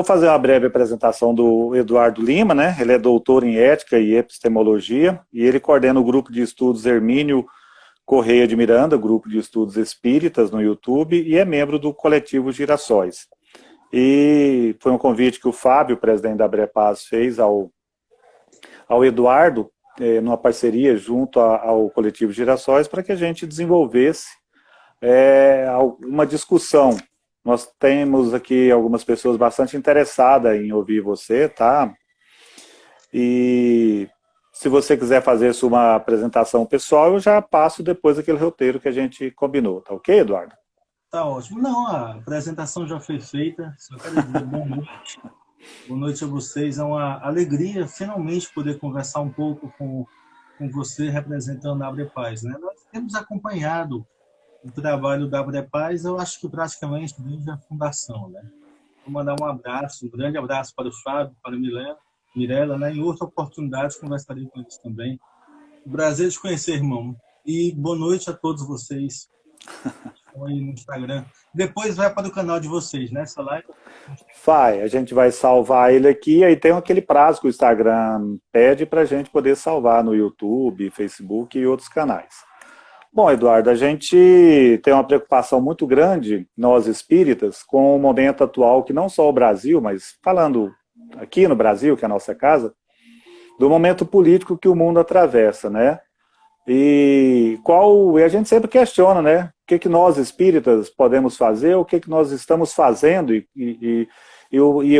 Vou fazer uma breve apresentação do Eduardo Lima, né? Ele é doutor em ética e epistemologia e ele coordena o grupo de estudos Hermínio Correia de Miranda, grupo de estudos espíritas no YouTube, e é membro do coletivo Girassóis. E foi um convite que o Fábio, presidente da Abrepaz, fez ao Eduardo, numa parceria junto ao coletivo Girassóis, para que a gente desenvolvesse uma discussão. Nós temos aqui algumas pessoas bastante interessadas em ouvir você, tá? E se você quiser fazer sua apresentação pessoal, eu já passo depois aquele roteiro que a gente combinou, tá ok, Eduardo? Tá ótimo. Não, a apresentação já foi feita. Só quero dizer boa noite. Boa noite a vocês. É uma alegria finalmente poder conversar um pouco com você representando a Abrepaz, né? Nós temos acompanhado o trabalho da Abrepaz, eu acho que praticamente desde a fundação, né? Vou mandar um abraço, um grande abraço para o Fábio, para a Mirella, né? Em outra oportunidade conversarei com eles também. Prazer de conhecer, irmão. E boa noite a todos vocês que estão aí no Instagram. Depois vai para o canal de vocês, né? Essa live. A gente vai salvar ele aqui, aí tem aquele prazo que o Instagram pede para a gente poder salvar no YouTube, Facebook e outros canais. Bom, Eduardo, a gente tem uma preocupação muito grande, nós espíritas, com o momento atual, que não só o Brasil, mas falando aqui no Brasil, que é a nossa casa, do momento político que o mundo atravessa, né? E a gente sempre questiona, né? O que nós espíritas podemos fazer, o que nós estamos fazendo e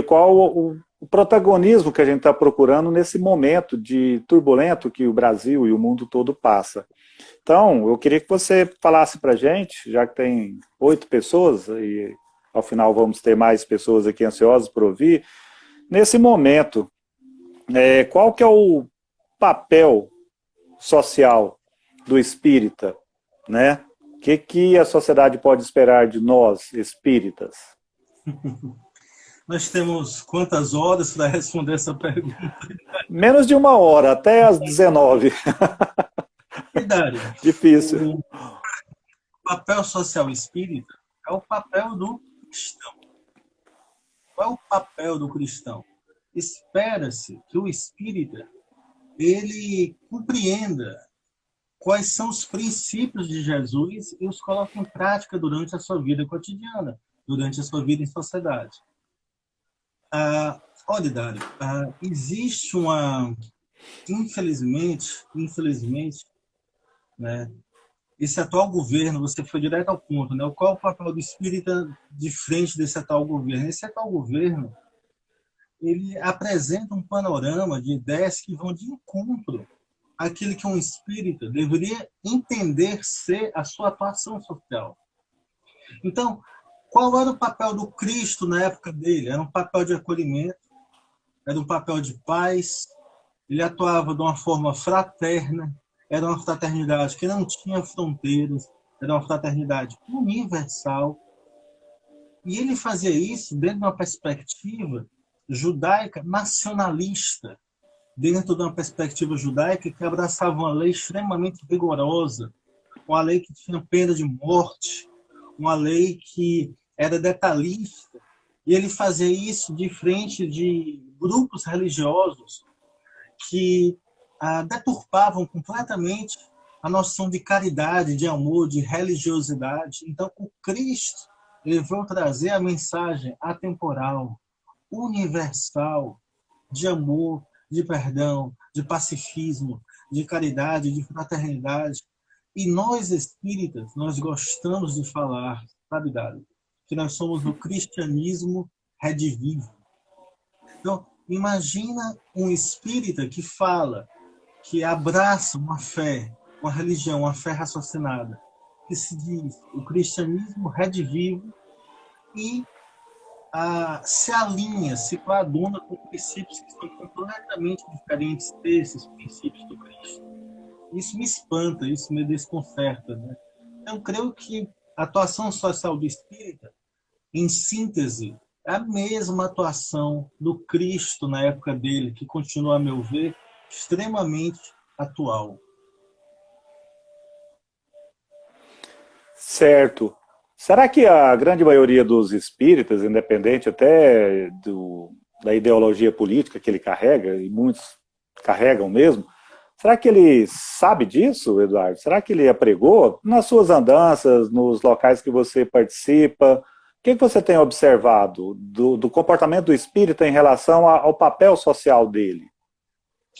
qual o protagonismo que a gente está procurando nesse momento de turbulento que o Brasil e o mundo todo passa. Então, eu queria que você falasse para a gente, já que tem 8 pessoas, e ao final vamos ter mais pessoas aqui ansiosas por ouvir, nesse momento, qual que é o papel social do espírita, né? O que a sociedade pode esperar de nós, espíritas? Nós temos quantas horas para responder essa pergunta? Menos de 1 hora, até às 19. Idade. Difícil. O papel social espírita é o papel do cristão. Qual é o papel do cristão? Espera-se que o espírita ele compreenda quais são os princípios de Jesus e os coloque em prática durante a sua vida cotidiana, durante a sua vida em sociedade. Olha, Dário, existe infelizmente, né, esse atual governo, você foi direto ao ponto, né? Qual é o papel do espírita de frente desse atual governo? Esse atual governo, ele apresenta um panorama de ideias que vão de encontro àquilo que um espírita deveria entender ser a sua atuação social. Então, qual era o papel do Cristo na época dele? Era um papel de acolhimento, era um papel de paz, ele atuava de uma forma fraterna, era uma fraternidade que não tinha fronteiras, era uma fraternidade universal. E ele fazia isso dentro de uma perspectiva judaica nacionalista, dentro de uma perspectiva judaica que abraçava uma lei extremamente rigorosa, uma lei que tinha pena de morte, uma lei que era detalhista, e ele fazia isso de frente de grupos religiosos que deturpavam completamente a noção de caridade, de amor, de religiosidade. Então, o Cristo ele veio trazer a mensagem atemporal, universal, de amor, de perdão, de pacifismo, de caridade, de fraternidade. E nós, espíritas, nós gostamos de falar, sabe, Dário, que nós somos o cristianismo redivivo. Então, imagina um espírita que fala, que abraça uma fé, uma religião, uma fé raciocinada, que se diz o cristianismo redivivo e se alinha, se coaduna com princípios que são completamente diferentes desses princípios do Cristo. Isso me espanta, isso me desconcerta, né? Eu creio que a atuação social do espírita, em síntese, é a mesma atuação do Cristo na época dele, que continua, a meu ver, extremamente atual. Certo. Será que a grande maioria dos espíritas, independente até da ideologia política que ele carrega, e muitos carregam mesmo, será que ele sabe disso, Eduardo? Será que ele apregou nas suas andanças, nos locais que você participa? O que você tem observado do comportamento do espírita em relação ao papel social dele?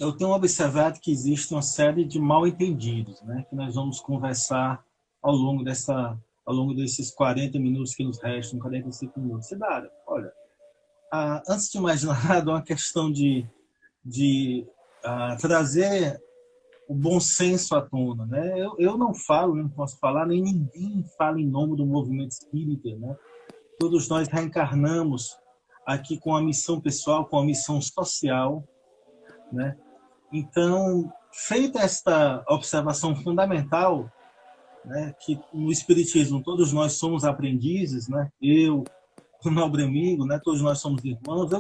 Eu tenho observado que existe uma série de mal-entendidos, né, que nós vamos conversar ao longo desses 40 minutos que nos restam, 45 minutos. Cidade, olha, antes de mais nada, uma questão de trazer o bom senso à tona, né? Eu não falo, não posso falar, nem ninguém fala em nome do movimento espírita, né? Todos nós reencarnamos aqui com a missão pessoal, com a missão social, né? Então, feita esta observação fundamental, né, que no espiritismo todos nós somos aprendizes, né? Eu, o nobre amigo, né? Todos nós somos irmãos.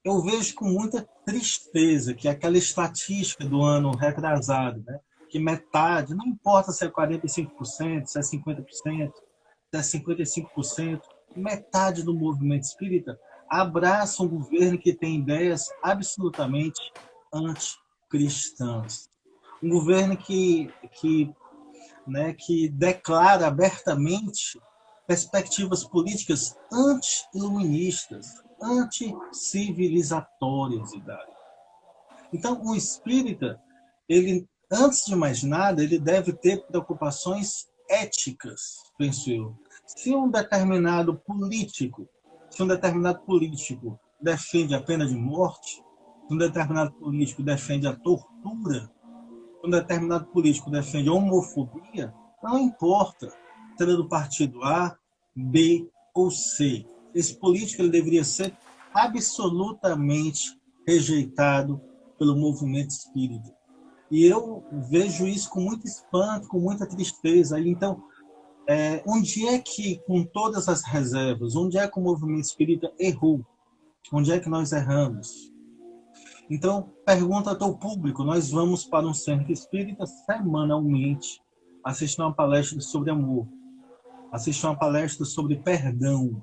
Eu vejo com muita tristeza que aquela estatística do ano retrasado, né, que metade, não importa se é 45%, se é 50%, se é 55%, metade do movimento espírita abraça um governo que tem ideias absolutamente anticristãs. Um governo que declara abertamente perspectivas políticas anti-iluministas, anti-civilizatórias. Então, o espírita, ele, antes de mais nada, ele deve ter preocupações éticas, penso eu. Se um determinado político defende a pena de morte, se um determinado político defende a tortura, se um determinado político defende a homofobia, não importa se ele é do partido A, B ou C. Esse político ele deveria ser absolutamente rejeitado pelo movimento espírita. E eu vejo isso com muito espanto, com muita tristeza. Então, onde é que, com todas as reservas, onde é que o movimento espírita errou? Onde é que nós erramos? Então, pergunta ao teu público. Nós vamos para um centro espírita semanalmente assistir uma palestra sobre amor, assistir uma palestra sobre perdão.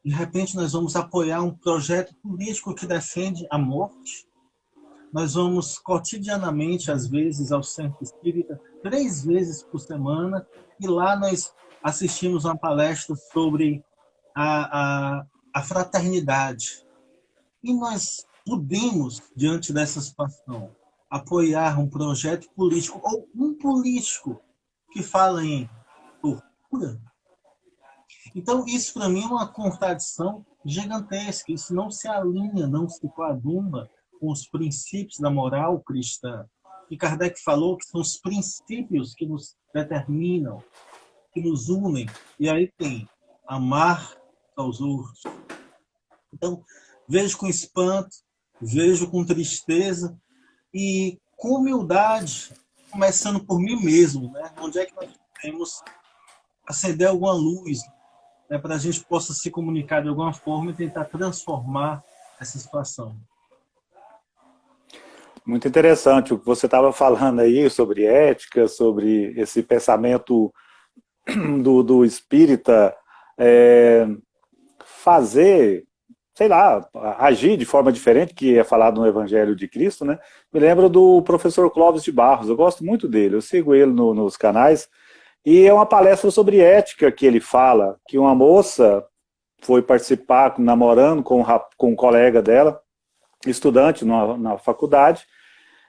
De repente, nós vamos apoiar um projeto político que defende a morte. Nós vamos cotidianamente, às vezes, ao centro espírita, 3 vezes por semana, e lá nós assistimos uma palestra sobre a fraternidade. E nós podemos, diante dessa situação, apoiar um projeto político ou um político que fala em tortura. Então, isso para mim é uma contradição gigantesca. Isso não se alinha, não se coaduna com os princípios da moral cristã. E Kardec falou que são os princípios que nos determinam, que nos unem. E aí tem amar aos outros. Então, vejo com espanto, vejo com tristeza e com humildade, começando por mim mesmo, né? Onde é que nós podemos acender alguma luz, né, para a gente possa se comunicar de alguma forma e tentar transformar essa situação. Muito interessante o que você estava falando aí sobre ética, sobre esse pensamento do espírita fazer, sei lá, agir de forma diferente, que é falado no Evangelho de Cristo, né? Me lembro do professor Clóvis de Barros, eu gosto muito dele, eu sigo ele nos canais, e é uma palestra sobre ética que ele fala, que uma moça foi participar, namorando com um colega dela, estudante na faculdade.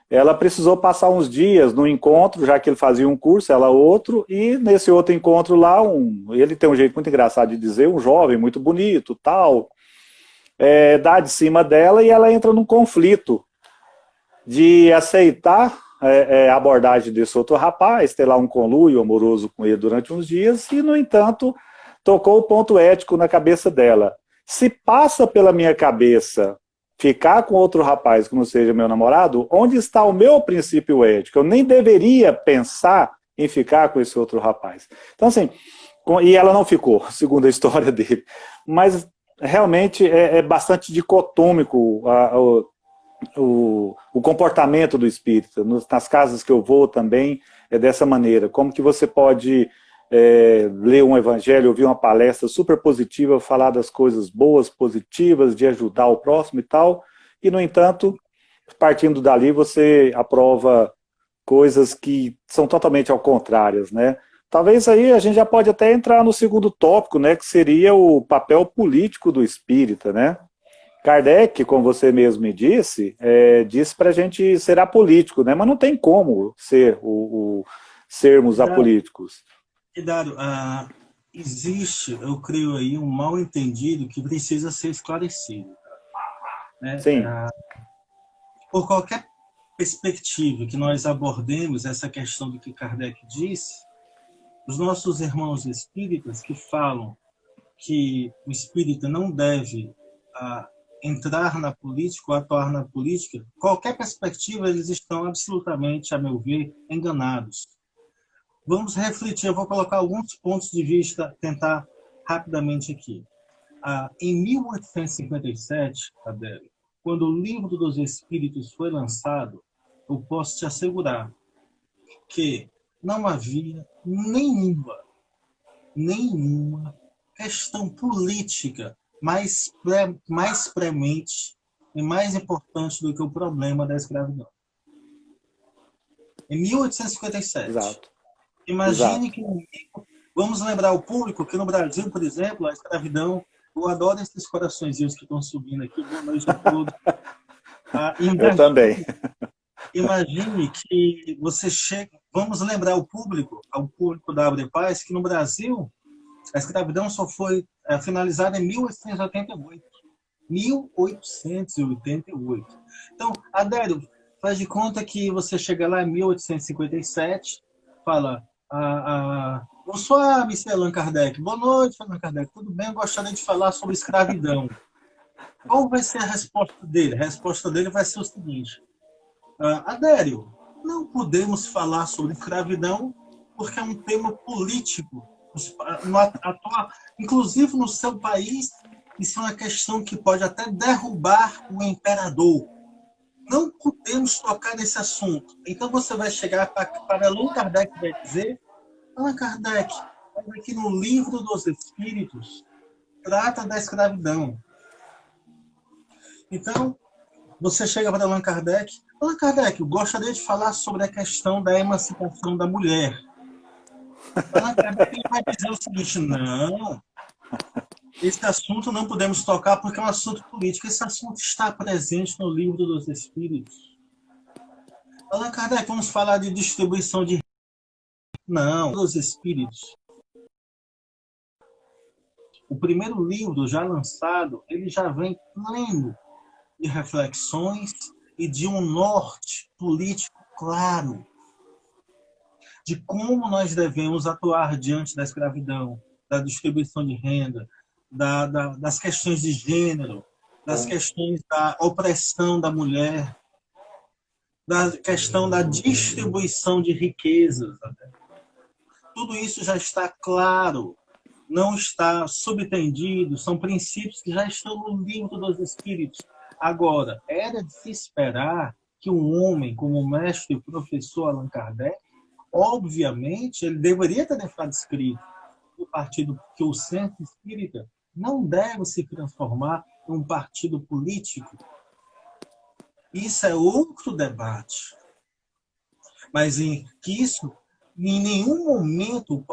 Ela precisou passar uns dias no encontro, já que ele fazia um curso, ela outro, e nesse outro encontro lá, ele tem um jeito muito engraçado de dizer, um jovem muito bonito, tal, dá de cima dela e ela entra num conflito de aceitar a abordagem desse outro rapaz, ter lá um conluio amoroso com ele durante uns dias, e, no entanto, tocou o ponto ético na cabeça dela. Se passa pela minha cabeça ficar com outro rapaz que não seja meu namorado, onde está o meu princípio ético? Eu nem deveria pensar em ficar com esse outro rapaz. Então, assim, e ela não ficou, segundo a história dele. Mas, realmente, é bastante dicotômico o comportamento do espírita. Nas casas que eu vou também é dessa maneira. Como que você pode ler um evangelho, ouvir uma palestra super positiva, falar das coisas boas, positivas, de ajudar o próximo e tal, e, no entanto, partindo dali, você aprova coisas que são totalmente ao contrárias, né? Talvez aí a gente já pode até entrar no segundo tópico, né, que seria o papel político do espírita, né? Kardec, como você mesmo me disse, disse para a gente ser apolítico, né? Mas não tem como sermos apolíticos. Dário, existe, eu creio aí, um mal-entendido que precisa ser esclarecido. Né? Sim. Por qualquer perspectiva que nós abordemos essa questão do que Kardec disse, os nossos irmãos espíritas que falam que o espírita não deve entrar na política ou atuar na política, qualquer perspectiva, eles estão absolutamente, a meu ver, enganados. Vamos refletir, eu vou colocar alguns pontos de vista, tentar rapidamente aqui. Em 1857, Adélio, quando o Livro dos Espíritos foi lançado, eu posso te assegurar que não havia nenhuma questão política mais premente e mais importante do que o problema da escravidão. Em 1857. Exato. Imagine que, vamos lembrar o público que no Brasil, por exemplo, a escravidão, eu adoro esses coraçõezinhos que estão subindo aqui, boa noite a todos. Eu também. Imagine que você chega, vamos lembrar o público, ao público da Abre Paz, que no Brasil a escravidão só foi finalizada em 1888. 1888. Então, Adélio, faz de conta que você chega lá em 1857, fala, eu sou a Miss Allan Kardec. Boa noite, Allan Kardec. Tudo bem? Eu gostaria de falar sobre escravidão. Qual vai ser a resposta dele? A resposta dele vai ser o seguinte: Adélio, não podemos falar sobre escravidão porque é um tema político. Inclusive no seu país, isso é uma questão que pode até derrubar o imperador. Não podemos tocar nesse assunto. Então você vai chegar para Allan Kardec e vai dizer: Allan Kardec, aqui no Livro dos Espíritos trata da escravidão. Então, você chega para Allan Kardec: Allan Kardec, eu gostaria de falar sobre a questão da emancipação da mulher. Allan Kardec vai dizer o seguinte: não, esse assunto não podemos tocar porque é um assunto político. Esse assunto está presente no Livro dos Espíritos. Allan Kardec, vamos falar de distribuição de... Não, dos Espíritos. O primeiro livro já lançado, ele já vem pleno de reflexões e de um norte político claro de como nós devemos atuar diante da escravidão, da distribuição de renda, das questões de gênero, das questões da opressão da mulher, da questão da distribuição de riquezas. Tudo isso já está claro, não está subtendido, são princípios que já estão no Livro dos Espíritos. Agora, era de se esperar que um homem como o mestre e professor Allan Kardec, obviamente, ele deveria ter deixado escrito o partido que o Centro Espírita não deve se transformar em um partido político. Isso é outro debate. Mas em nenhum momento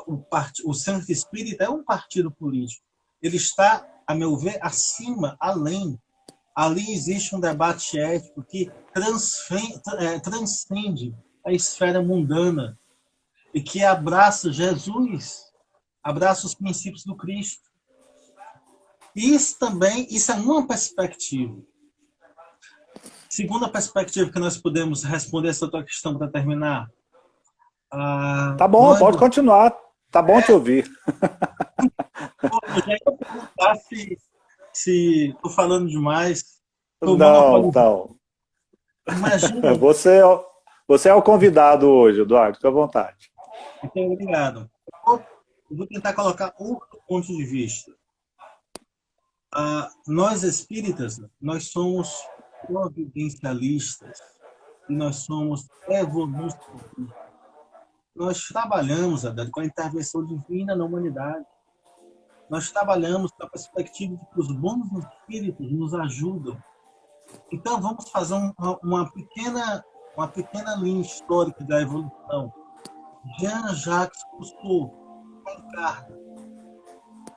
o Centro Espírita é um partido político. Ele está, a meu ver, acima, além. Ali existe um debate ético que transcende a esfera mundana e que abraça Jesus, abraça os princípios do Cristo. Isso é uma perspectiva. Segunda perspectiva que nós podemos responder essa tua questão para terminar. Tá bom, pode continuar. Tá bom te ouvir. Eu já ia perguntar se estou falando demais. Não. Imagina. Você é o convidado hoje, Eduardo. Fique à vontade. Então, obrigado. Eu vou tentar colocar outro ponto de vista. Nós espíritas, nós somos providencialistas e nós somos evolucionistas. Nós trabalhamos, Adélio, com a intervenção divina na humanidade. Nós trabalhamos com a perspectiva de que os bons espíritos nos ajudam. Então, vamos fazer uma pequena linha histórica da evolução. Jean-Jacques Rousseau encarna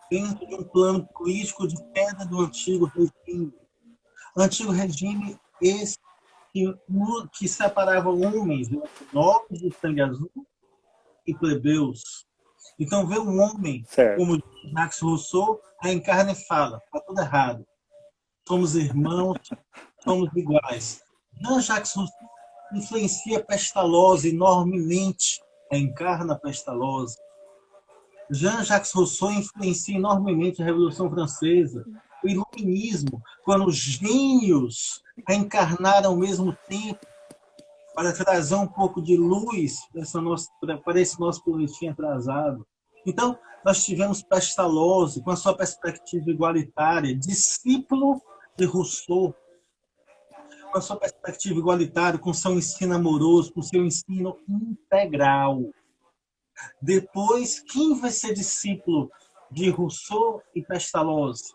dentro de um plano político de queda do antigo regime. Antigo regime esse que separava homens, nobres de sangue azul e plebeus. Então, vê um homem, certo, como Jacques Rousseau, reencarna e fala: está tudo errado. Somos irmãos, somos iguais. Jean-Jacques Rousseau influencia Pestalozzi enormemente, reencarna Pestalozzi. Jean-Jacques Rousseau influencia enormemente a Revolução Francesa, o Iluminismo, quando os gênios reencarnaram ao mesmo tempo para trazer um pouco de luz para esse nosso planetinha atrasado. Então, nós tivemos Pestalozzi, com a sua perspectiva igualitária, discípulo de Rousseau, com a sua perspectiva igualitária, com seu ensino amoroso, com seu ensino integral. Depois, quem vai ser discípulo de Rousseau e Pestalozzi?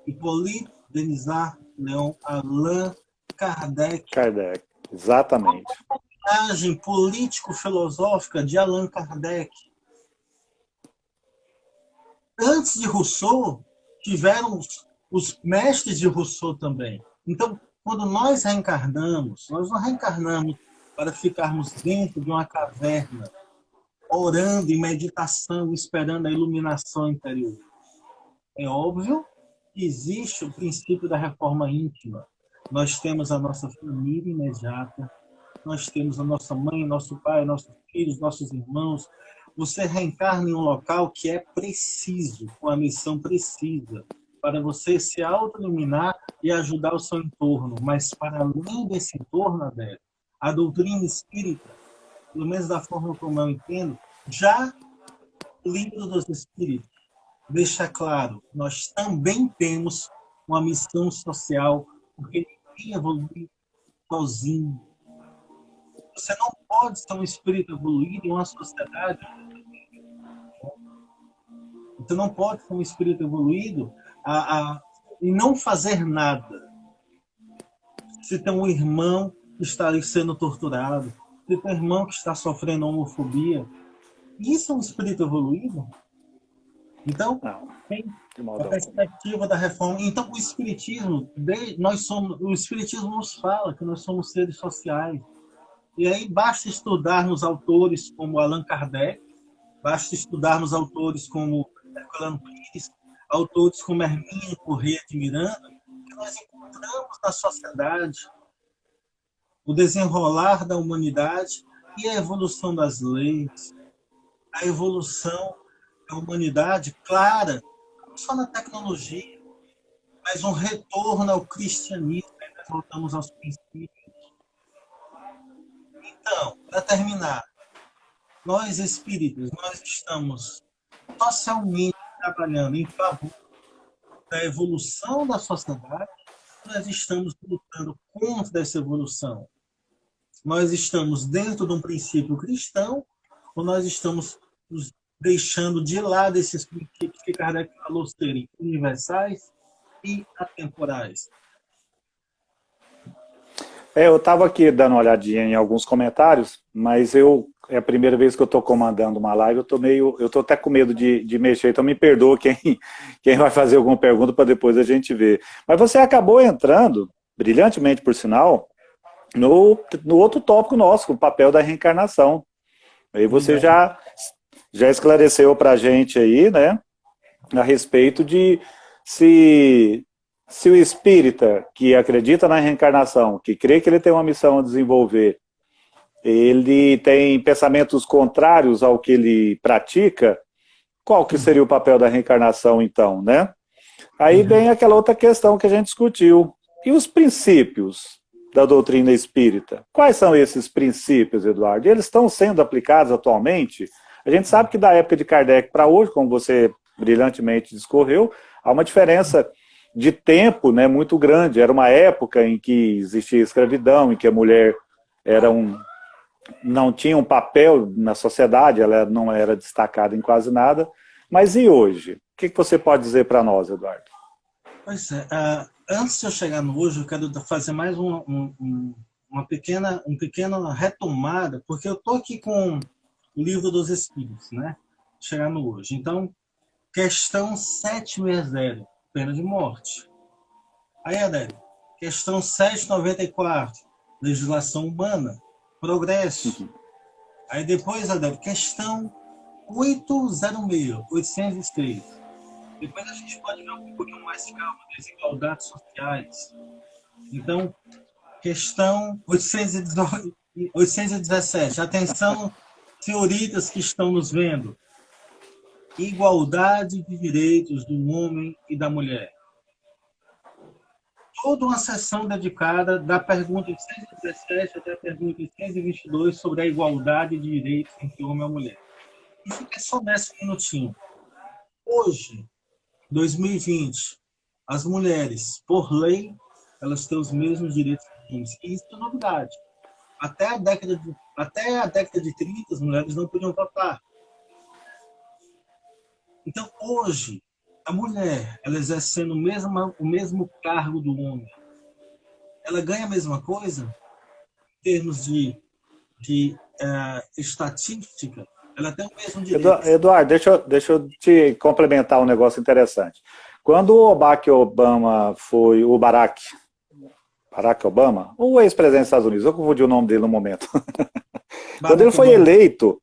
Hippolyte Denisard Leon Allan Kardec. Kardec, exatamente. A linhagem político-filosófica de Allan Kardec. Antes de Rousseau, tiveram os mestres de Rousseau também. Então, quando nós reencarnamos, nós não reencarnamos para ficarmos dentro de uma caverna, orando em meditação, esperando a iluminação interior. É óbvio que existe o princípio da reforma íntima. Nós temos a nossa família imediata, nós temos a nossa mãe, nosso pai, nossos filhos, nossos irmãos. Você reencarna em um local que é preciso, com a missão precisa, para você se auto-iluminar e ajudar o seu entorno. Mas, para além desse entorno, Adélio, a doutrina espírita, pelo menos da forma como eu entendo, já o livro dos Espíritos deixa claro, nós também temos uma missão social, porque ninguém evolui sozinho. Você não pode ser um espírito evoluído em uma sociedade. Você não pode ser um espírito evoluído e não fazer nada. Se tem um irmão que está ali sendo torturado, se tem um irmão que está sofrendo homofobia, isso é um espírito evoluído? Então, tem a perspectiva da reforma. Então, o espiritismo, o espiritismo nos fala que nós somos seres sociais. E aí basta estudarmos autores como Allan Kardec, basta estudarmos autores como Herculano Pires, autores como Hermínio Corrêa de Miranda, que nós encontramos na sociedade o desenrolar da humanidade e a evolução das leis, a evolução da humanidade clara, não só na tecnologia, mas um retorno ao cristianismo, aí nós voltamos aos princípios. Então, para terminar, nós espíritos, nós estamos socialmente trabalhando em favor da evolução da sociedade, nós estamos lutando contra essa evolução. Nós estamos dentro de um princípio cristão ou nós estamos nos deixando de lado esses princípios que Kardec falou serem universais e atemporais? Eu estava aqui dando uma olhadinha em alguns comentários, mas é a primeira vez que eu estou comandando uma live, eu estou até com medo de mexer, então me perdoa quem vai fazer alguma pergunta para depois a gente ver. Mas você acabou entrando, brilhantemente por sinal, no outro tópico nosso, o papel da reencarnação. Aí você já esclareceu para a gente aí, né, a respeito de se o espírita que acredita na reencarnação, que crê que ele tem uma missão a desenvolver, ele tem pensamentos contrários ao que ele pratica, qual que seria o papel da reencarnação então, né? Aí vem aquela outra questão que a gente discutiu. E os princípios da doutrina espírita? Quais são esses princípios, Eduardo? Eles estão sendo aplicados atualmente? A gente sabe que da época de Kardec para hoje, como você brilhantemente discorreu, há uma diferença de tempo, né, muito grande. Era uma época em que existia escravidão, em que a mulher era não tinha um papel na sociedade, ela não era destacada em quase nada. Mas e hoje? O que você pode dizer para nós, Eduardo? Pois é, antes de eu chegar no hoje, eu quero fazer mais uma pequena retomada, porque eu estou aqui com o Livro dos Espíritos, né? Chegar no hoje. Então, questão 760, pena de morte. Aí, Adélio, questão 794, legislação humana, progresso. Aí depois, Adélio, questão 806. Depois a gente pode ver um pouquinho mais calma, desigualdades sociais. Então, questão 817. Atenção, senhoritas que estão nos vendo. Igualdade de direitos do homem e da mulher. Toda uma sessão dedicada da pergunta 817 até a pergunta 822 sobre a igualdade de direitos entre homem e mulher. E fica só nesse minutinho. Hoje, 2020, as mulheres, por lei, elas têm os mesmos direitos que os homens. E isso é novidade. Até a década de 30, as mulheres não podiam votar. Então, hoje, a mulher, ela exercendo o mesmo cargo do homem, ela ganha a mesma coisa em termos de estatística, ela tem o mesmo direito. Eduardo, deixa eu te complementar um negócio interessante. Quando o Barack Obama foi o Barack Obama, o ex-presidente dos Estados Unidos, eu confundi o nome dele no momento. Quando ele foi eleito,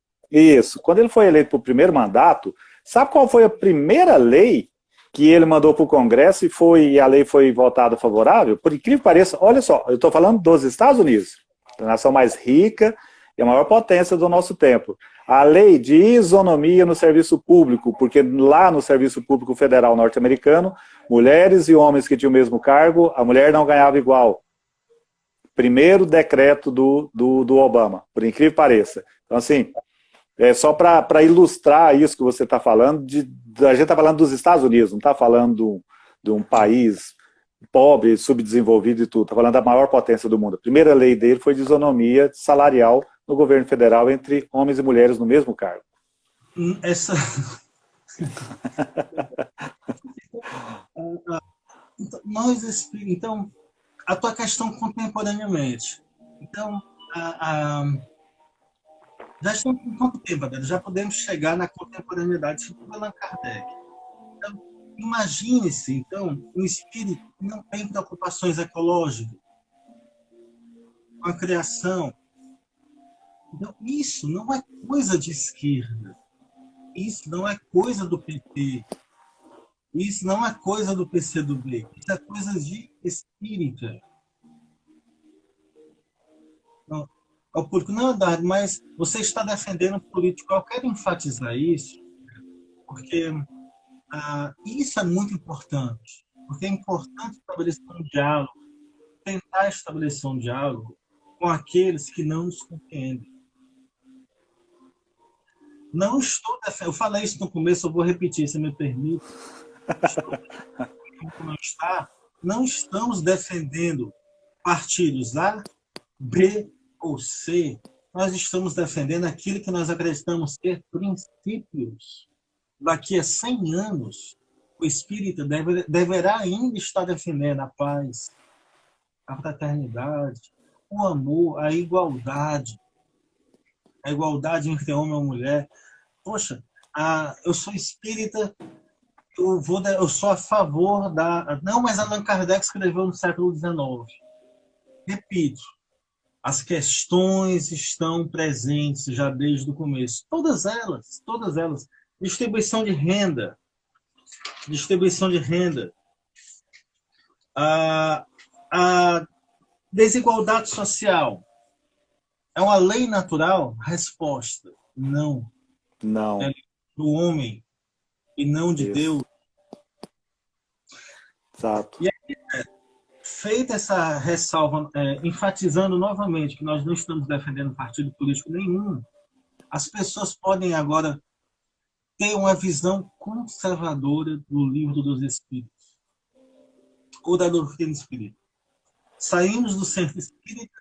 quando ele foi eleito para o primeiro mandato, sabe qual foi a primeira lei que ele mandou para o Congresso e a lei foi votada favorável? Por incrível que pareça, olha só, eu estou falando dos Estados Unidos, a nação mais rica e a maior potência do nosso tempo. A lei de isonomia no serviço público, porque lá no serviço público federal norte-americano, mulheres e homens que tinham o mesmo cargo, a mulher não ganhava igual. Primeiro decreto do Obama, por incrível que pareça. Então, assim, só para ilustrar isso que você está falando, a gente está falando dos Estados Unidos, não está falando de um país pobre, subdesenvolvido e tudo, está falando da maior potência do mundo. A primeira lei dele foi de isonomia salarial no governo federal entre homens e mulheres no mesmo cargo. Então, a tua questão contemporaneamente. Então, já estamos com quanto tempo, Adélio? Já podemos chegar na contemporaneidade de Allan Kardec. Então, imagine-se, então, um espírito que não tem preocupações ecológicas, com a criação. Então, isso não é coisa de esquerda. Isso não é coisa do PT. Isso não é coisa do PCdoB. Isso é coisa de espírita. Não, o público não é dado, mas você está defendendo um político. Eu quero enfatizar isso, porque isso é muito importante. Porque é importante estabelecer um diálogo, tentar estabelecer um diálogo com aqueles que não nos compreendem. Não estou defendendo. Eu falei isso no começo, eu vou repetir, se me permite. Não estamos defendendo partidos A, B ou C. Nós estamos defendendo aquilo que nós acreditamos ser princípios. Daqui a 100 anos, o espírita deverá ainda estar defendendo a paz, a fraternidade, o amor, a igualdade entre homem e mulher. Poxa, eu sou espírita, eu sou a favor da... Não, mas Allan Kardec escreveu no século XIX. Repito, as questões estão presentes já desde o começo. Todas elas. Distribuição de renda. A desigualdade social. É uma lei natural? Resposta: não. Não. É do homem e não de Deus. Exato. E aí, feita essa ressalva, enfatizando novamente que nós não estamos defendendo partido político nenhum, as pessoas podem agora ter uma visão conservadora do Livro dos Espíritos ou da doutrina espírita. Saímos do centro espírita,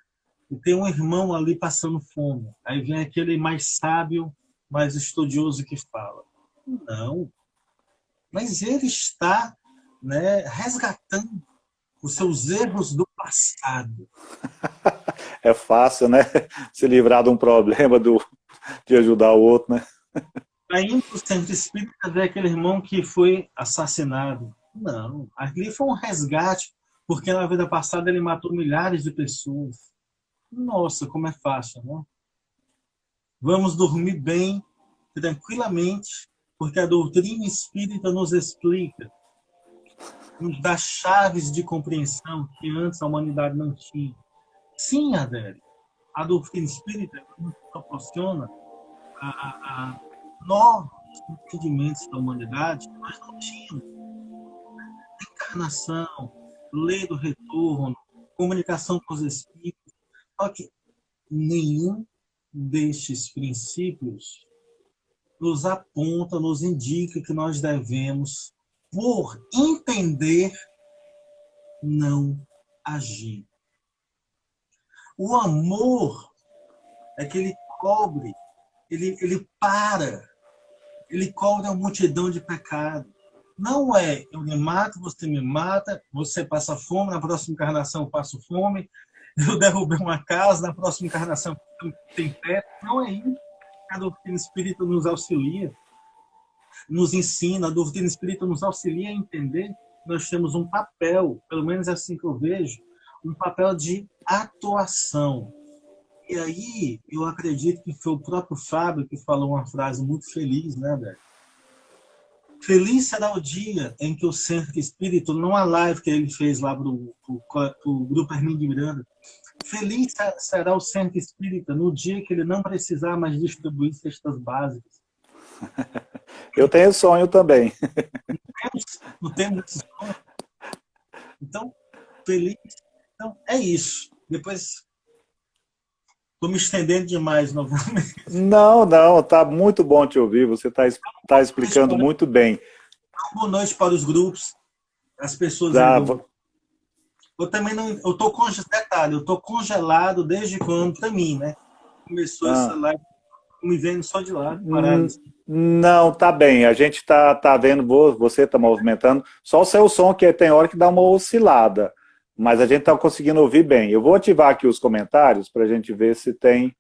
e tem um irmão ali passando fome. Aí vem aquele mais sábio, mais estudioso que fala: não, mas ele está, né, resgatando os seus erros do passado. É fácil, né? Se livrar de um problema de ajudar o outro, né? Aí no centro espírita vê aquele irmão que foi assassinado. Não, ali foi um resgate, porque na vida passada ele matou milhares de pessoas. Nossa, como é fácil, né? Vamos dormir bem, tranquilamente, porque a doutrina espírita nos explica, nos dá chaves de compreensão que antes a humanidade não tinha. Sim, Adélio, a doutrina espírita nos proporciona a novos entendimentos da humanidade que nós não tínhamos. Encarnação, lei do retorno, comunicação com os espíritos. Só que nenhum destes princípios nos aponta, nos indica que nós devemos, por entender, não agir. O amor é que ele cobre, ele para, ele cobre a multidão de pecado. Não é eu me mato, você me mata, você passa fome, na próxima encarnação eu passo fome, eu derrubei uma casa, na próxima encarnação tem teto. Não é isso. A doutrina espírita nos auxilia, nos ensina, a doutrina espírita nos auxilia a entender que nós temos um papel, pelo menos é assim que eu vejo, um papel de atuação. E aí, eu acredito que foi o próprio Fábio que falou uma frase muito feliz, né, velho? Feliz será o dia em que o Centro Espírita, numa live que ele fez lá para o Grupo Hermínio de Miranda, feliz será o Centro Espírita no dia que ele não precisar mais distribuir cestas básicas. Eu tenho sonho também. Não temos esse sonho. Então, feliz. Então, é isso. Depois, estou me estendendo demais novamente. Não, tá muito bom te ouvir. Você tá explicando muito bem. Boa noite para os grupos, as pessoas. Eu também não. Eu estou detalhe, eu estou congelado desde quando, para mim, né? Começou essa live, me vendo só de lá, parado. Não, tá bem. A gente tá vendo, você tá movimentando. Só o seu som que tem hora que dá uma oscilada. Mas a gente está conseguindo ouvir bem. Eu vou ativar aqui os comentários para a gente ver se tem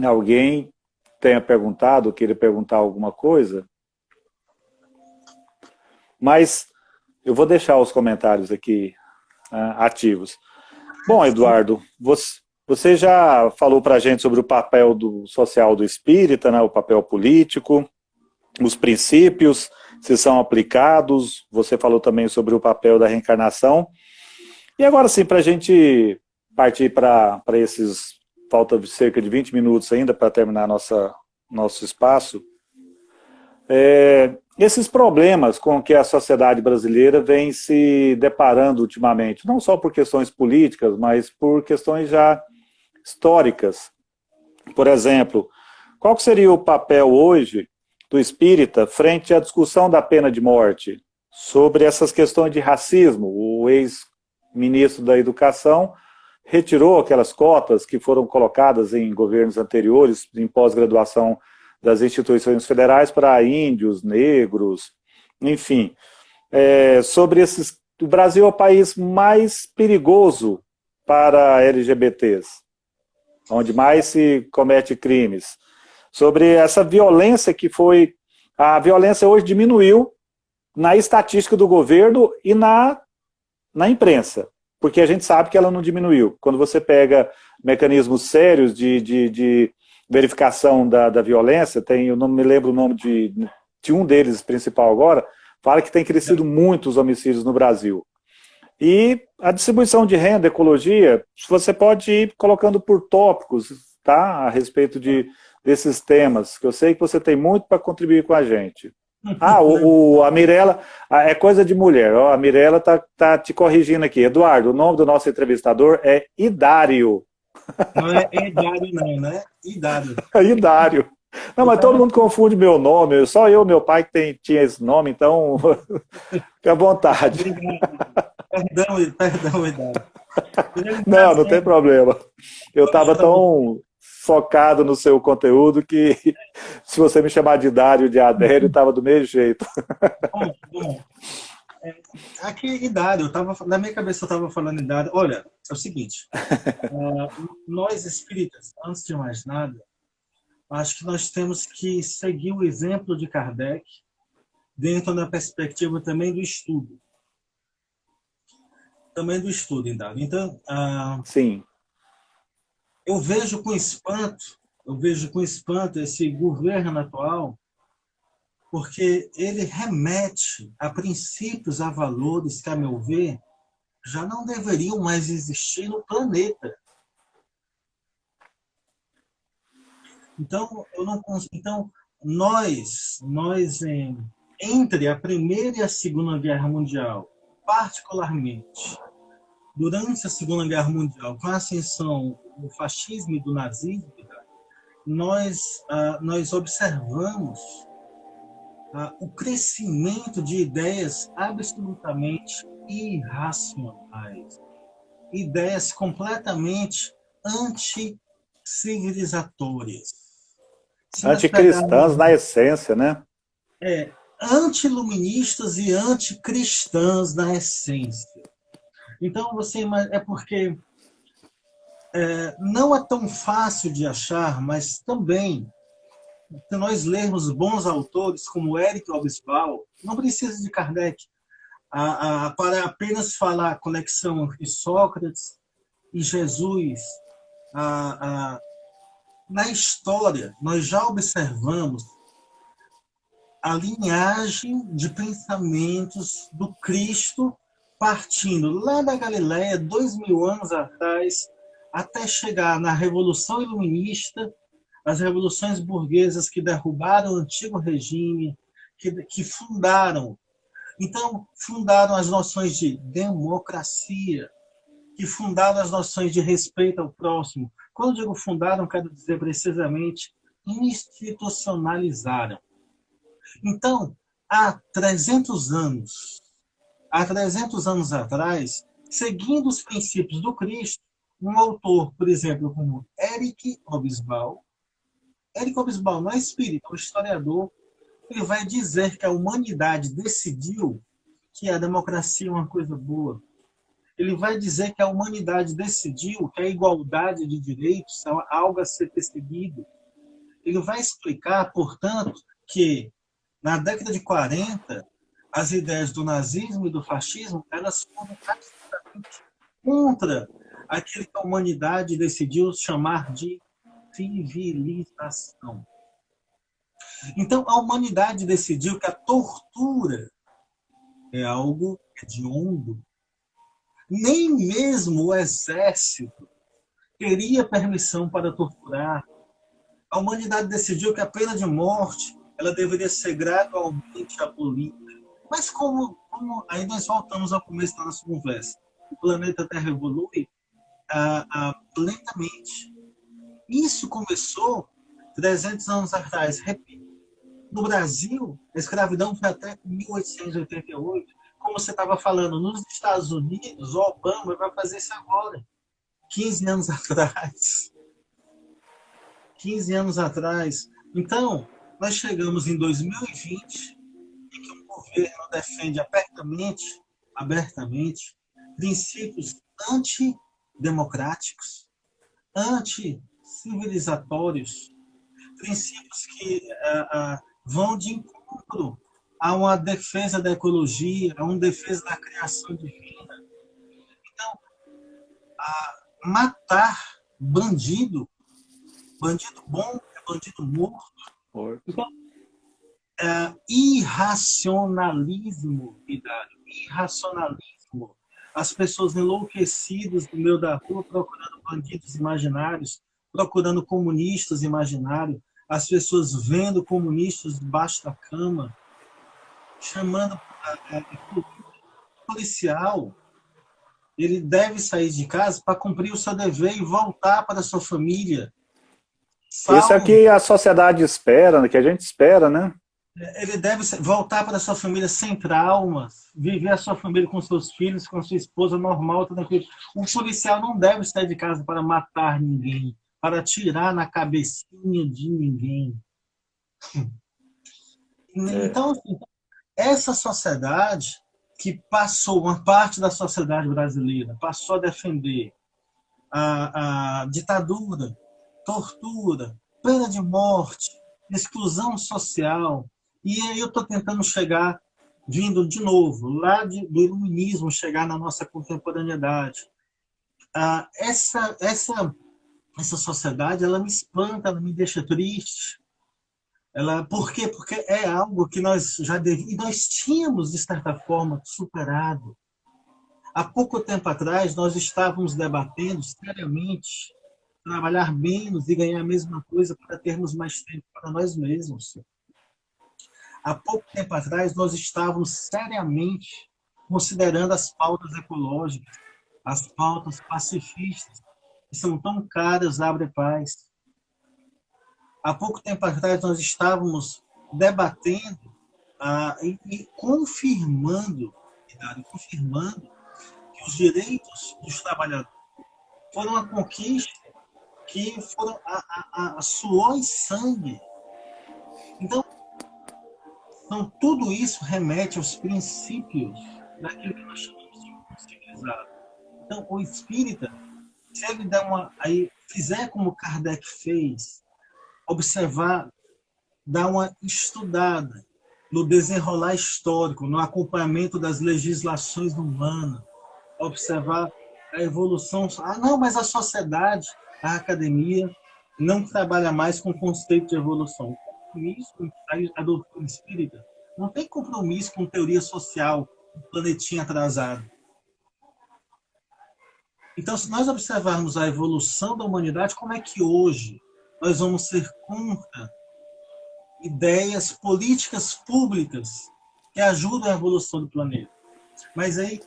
alguém tenha perguntado, queira perguntar alguma coisa. Mas eu vou deixar os comentários aqui ativos. Bom, Eduardo, você já falou para a gente sobre o papel social do espírita, né, o papel político, os princípios, se são aplicados. Você falou também sobre o papel da reencarnação. E agora sim, para a gente partir para esses... Falta cerca de 20 minutos ainda para terminar nosso espaço. Esses problemas com que a sociedade brasileira vem se deparando ultimamente, não só por questões políticas, mas por questões já históricas. Por exemplo, qual seria o papel hoje do espírita frente à discussão da pena de morte, sobre essas questões de racismo? O ex-ministro da Educação retirou aquelas cotas que foram colocadas em governos anteriores, em pós-graduação das instituições federais para índios, negros, enfim. Sobre esses... O Brasil é o país mais perigoso para LGBTs, onde mais se comete crimes. Sobre essa violência que foi... A violência hoje diminuiu na estatística do governo e na imprensa, porque a gente sabe que ela não diminuiu. Quando você pega mecanismos sérios de verificação da violência, eu não me lembro o nome de um deles principal agora, fala que tem crescido muito os homicídios no Brasil. E a distribuição de renda, ecologia, você pode ir colocando por tópicos, tá? A respeito desses temas, que eu sei que você tem muito para contribuir com a gente. A Mirella, é coisa de mulher, ó, a Mirella tá te corrigindo aqui. Eduardo, o nome do nosso entrevistador é Idário. Não é Idário não, né? Idário. Idário. Não, mas todo mundo confunde meu nome, só eu, meu pai que tinha esse nome, então fique à vontade. Perdão, Idário. Ele está Não, não tem dizendo, problema. Eu quando eu estava estava tão focado no seu conteúdo que se você me chamar de Dário de Adério, estava do mesmo jeito. bom, aqui idade, na minha cabeça eu estava falando idade. Olha, é o seguinte, nós espíritas, antes de mais nada, acho que nós temos que seguir o exemplo de Kardec dentro da perspectiva também do estudo, Idade. Então, Sim, eu vejo com espanto esse governo atual, porque ele remete a princípios, a valores que, a meu ver, já não deveriam mais existir no planeta. Então, eu não então nós entre a Primeira e a Segunda Guerra Mundial, particularmente durante a Segunda Guerra Mundial, com a ascensão do fascismo e do nazismo, nós observamos o crescimento de ideias absolutamente irracionais, ideias completamente anti-civilizatórias. Se nós anticristãs pegarmos na essência, né? anti-iluministas e anticristãs na essência. Então, é porque não é tão fácil de achar, mas também, se nós lermos bons autores como Eric Hobsbawm, não precisa de Kardec, para apenas falar a conexão entre Sócrates e Jesus. Na história, nós já observamos a linhagem de pensamentos do Cristo partindo lá da Galileia, 2000 anos atrás, até chegar na Revolução Iluminista, as revoluções burguesas que derrubaram o antigo regime, que fundaram as noções de democracia, que fundaram as noções de respeito ao próximo. Quando eu digo fundaram, quero dizer precisamente institucionalizaram. Então, há 300 anos atrás, seguindo os princípios do Cristo, um autor, por exemplo, como Eric Hobsbawm não é espírita, é um historiador, ele vai dizer que a humanidade decidiu que a democracia é uma coisa boa. Ele vai dizer que a humanidade decidiu que a igualdade de direitos é algo a ser perseguido. Ele vai explicar, portanto, que na década de 40, as ideias do nazismo e do fascismo elas foram absolutamente contra aquilo que a humanidade decidiu chamar de civilização. Então, a humanidade decidiu que a tortura é algo hediondo. Nem mesmo o exército teria permissão para torturar. A humanidade decidiu que a pena de morte ela deveria ser gradualmente abolida. Mas como aí nós voltamos ao começo da nossa conversa, o planeta Terra evolui lentamente. Isso começou 300 anos atrás. Repito, no Brasil, a escravidão foi até 1888. Como você estava falando, nos Estados Unidos, o Obama vai fazer isso agora. 15 anos atrás. 15 anos atrás. Então, nós chegamos em 2020, em que o governo defende abertamente, princípios antidemocráticos, anticivilizatórios, princípios que vão de encontro a uma defesa da ecologia, a uma defesa da criação divina. Então, matar bandido bom é bandido morto. Então, irracionalismo. As pessoas enlouquecidas no meio da rua procurando bandidos imaginários, procurando comunistas imaginários, as pessoas vendo comunistas debaixo da cama, chamando o policial. Ele deve sair de casa para cumprir o seu dever e voltar para a sua família. Isso é o que a sociedade espera, que a gente espera, né? Ele deve voltar para a sua família sem traumas, viver a sua família com seus filhos, com sua esposa normal, tranquilo. Um policial não deve sair de casa para matar ninguém, para atirar na cabecinha de ninguém. Então, assim, essa sociedade que passou, uma parte da sociedade brasileira, passou a defender a ditadura, tortura, pena de morte, exclusão social. E aí eu estou tentando chegar, vindo de novo, lá do iluminismo, chegar na nossa contemporaneidade. Essa sociedade, ela me espanta, ela me deixa triste. Por quê? Porque é algo que nós já devíamos, e nós tínhamos, de certa forma, superado. Há pouco tempo atrás, nós estávamos debatendo seriamente trabalhar menos e ganhar a mesma coisa para termos mais tempo para nós mesmos. Há pouco tempo atrás, nós estávamos seriamente considerando as pautas ecológicas, as pautas pacifistas, que são tão caras à Abre Paz. Há pouco tempo atrás, nós estávamos debatendo e confirmando que os direitos dos trabalhadores foram uma conquista que foram a suor e sangue. Então, tudo isso remete aos princípios daquilo que nós chamamos de mundo civilizado. Então, o espírita, se ele fizer como Kardec fez, observar, dar uma estudada no desenrolar histórico, no acompanhamento das legislações humanas, observar a evolução. Não, mas a sociedade, a academia, não trabalha mais com o conceito de evolução. A doutrina espírita não tem compromisso com teoria social, um planetinha atrasado. Então, se nós observarmos a evolução da humanidade, como é que hoje nós vamos ser contra ideias políticas públicas que ajudam a evolução do planeta? Mas aí,